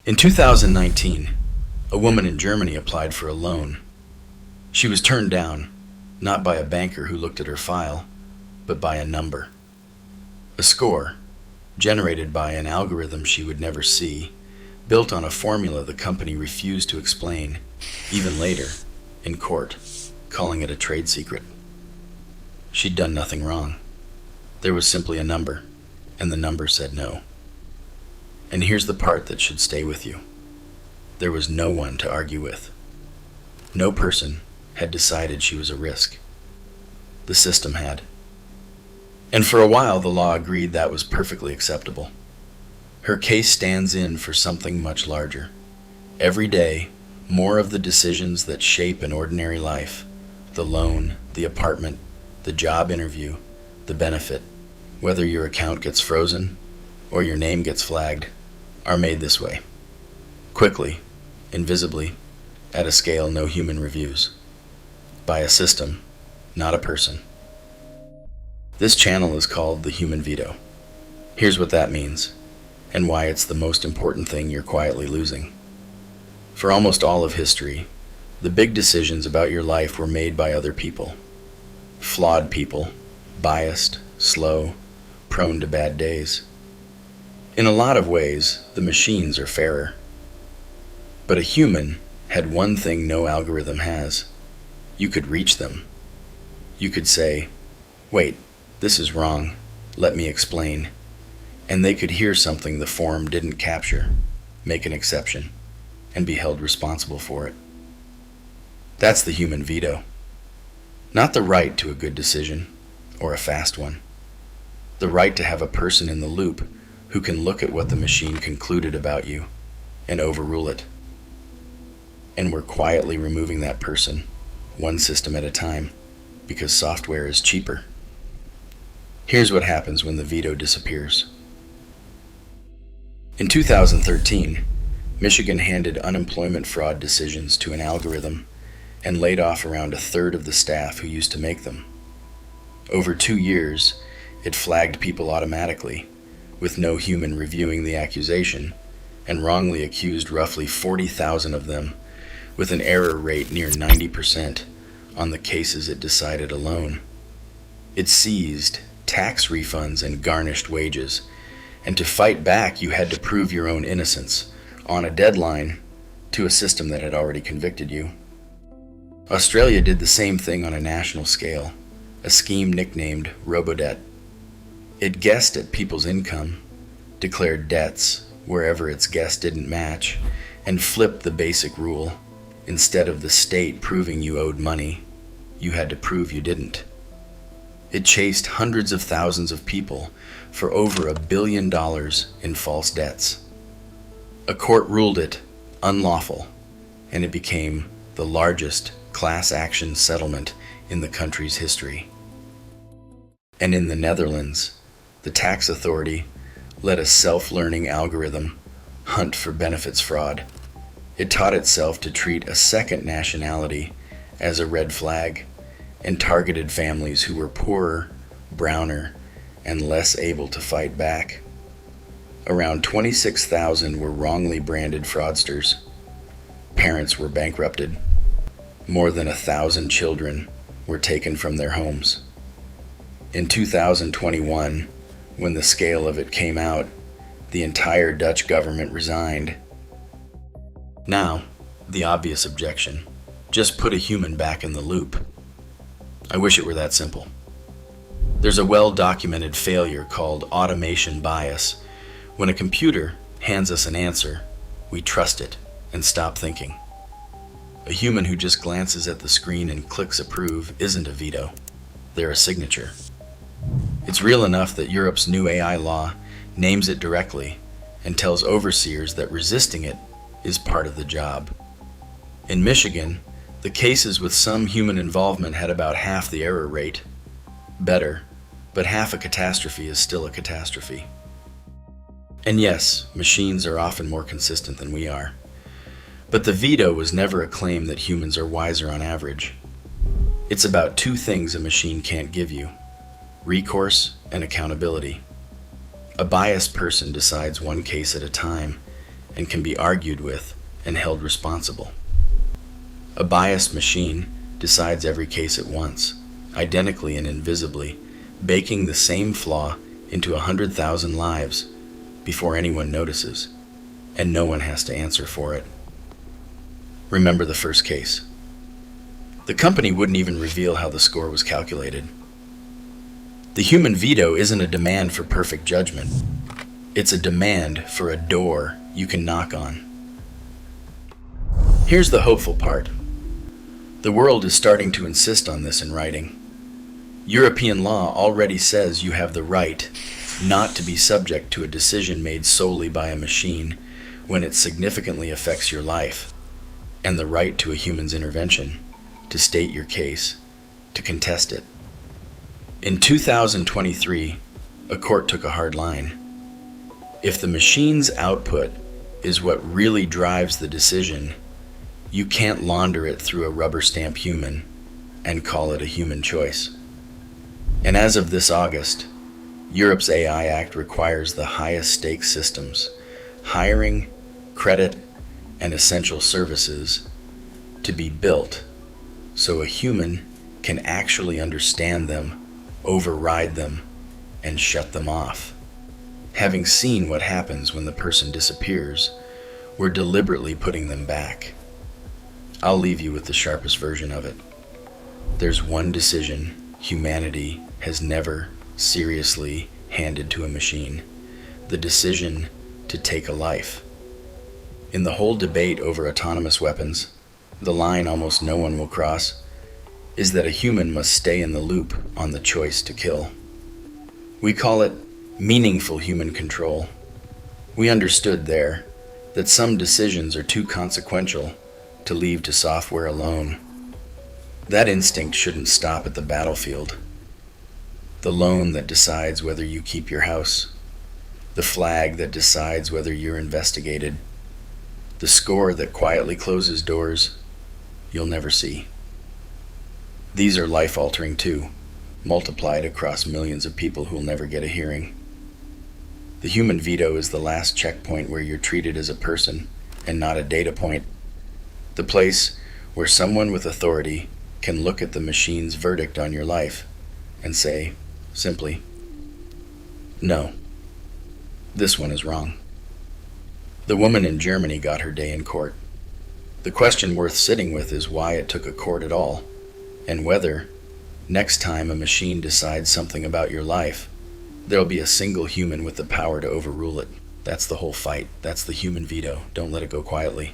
In 2019, a woman in Germany applied for a loan. She was turned down, not by a banker who looked at her file, but by a number. A score, generated by an algorithm she would never see, built on a formula the company refused to explain, even later, in court, calling it a trade secret. She'd done nothing wrong. There was simply a number, and the number said no. And here's the part that should stay with you. There was no one to argue with. No person had decided she was a risk. The system had. And for a while, the law agreed that was perfectly acceptable. Her case stands in for something much larger. Every day, more of the decisions that shape an ordinary life, the loan, the apartment, the job interview, the benefit, whether your account gets frozen or your name gets flagged, are made this way. Quickly, invisibly, at a scale no human reviews. By a system, not a person. This channel is called the human veto. Here's what that means, and why it's the most important thing you're quietly losing. For almost all of history, the big decisions about your life were made by other people. Flawed people, biased, slow, prone to bad days. In a lot of ways, the machines are fairer. But a human had one thing no algorithm has. You could reach them. You could say, "Wait, this is wrong. Let me explain." And they could hear something the form didn't capture, make an exception, and be held responsible for it. That's the human veto. Not the right to a good decision, or a fast one. The right to have a person in the loop who can look at what the machine concluded about you and overrule it. And we're quietly removing that person, one system at a time, because software is cheaper. Here's what happens when the veto disappears. In 2013, Michigan handed unemployment fraud decisions to an algorithm and laid off around a third of the staff who used to make them. Over 2 years, it flagged people automatically, with no human reviewing the accusation, and wrongly accused roughly 40,000 of them, with an error rate near 90% on the cases it decided alone. It seized tax refunds and garnished wages, and to fight back you had to prove your own innocence, on a deadline, to a system that had already convicted you. Australia did the same thing on a national scale, a scheme nicknamed Robodebt. It guessed at people's income, declared debts wherever its guess didn't match, and flipped the basic rule. Instead of the state proving you owed money, you had to prove you didn't. It chased hundreds of thousands of people for over $1 billion in false debts. A court ruled it unlawful, and it became the largest class action settlement in the country's history. And in the Netherlands, the tax authority let a self-learning algorithm hunt for benefits fraud. It taught itself to treat a second nationality as a red flag and targeted families who were poorer, browner, and less able to fight back. Around 26,000 were wrongly branded fraudsters. Parents were bankrupted. More than 1,000 children were taken from their homes. In 2021, when the scale of it came out, the entire Dutch government resigned. Now, the obvious objection: just put a human back in the loop. I wish it were that simple. There's a well-documented failure called automation bias. When a computer hands us an answer, we trust it and stop thinking. A human who just glances at the screen and clicks approve isn't a veto. They're a signature. It's real enough that Europe's new AI law names it directly and tells overseers that resisting it is part of the job. In Michigan, the cases with some human involvement had about half the error rate. Better, but half a catastrophe is still a catastrophe. And yes, machines are often more consistent than we are. But the veto was never a claim that humans are wiser on average. It's about two things a machine can't give you: recourse and accountability. A biased person decides one case at a time, and can be argued with and held responsible. A biased machine decides every case at once, identically and invisibly, baking the same flaw into 100,000 lives before anyone notices, and no one has to answer for it. Remember the first case. The company wouldn't even reveal how the score was calculated. The human veto isn't a demand for perfect judgment. It's a demand for a door you can knock on. Here's the hopeful part. The world is starting to insist on this in writing. European law already says you have the right not to be subject to a decision made solely by a machine when it significantly affects your life, and the right to a human's intervention, to state your case, to contest it. In 2023, a court took a hard line. If the machine's output is what really drives the decision, you can't launder it through a rubber stamp human and call it a human choice. And as of this August, Europe's AI Act requires the highest stakes systems, hiring, credit, and essential services, to be built so a human can actually understand them, override them, and shut them off. Having seen what happens when the person disappears, we're deliberately putting them back. I'll leave you with the sharpest version of it. There's one decision humanity has never seriously handed to a machine: the decision to take a life. In the whole debate over autonomous weapons, the line almost no one will cross is that a human must stay in the loop on the choice to kill. We call it meaningful human control. We understood there that some decisions are too consequential to leave to software alone. That instinct shouldn't stop at the battlefield. The loan that decides whether you keep your house, the flag that decides whether you're investigated, the score that quietly closes doors you'll never see. These are life-altering too, multiplied across millions of people who'll never get a hearing. The human veto is the last checkpoint where you're treated as a person and not a data point. The place where someone with authority can look at the machine's verdict on your life and say, simply, no, this one is wrong. The woman in Germany got her day in court. The question worth sitting with is why it took a court at all, and whether, next time a machine decides something about your life, there'll be a single human with the power to overrule it. That's the whole fight. That's the human veto. Don't let it go quietly.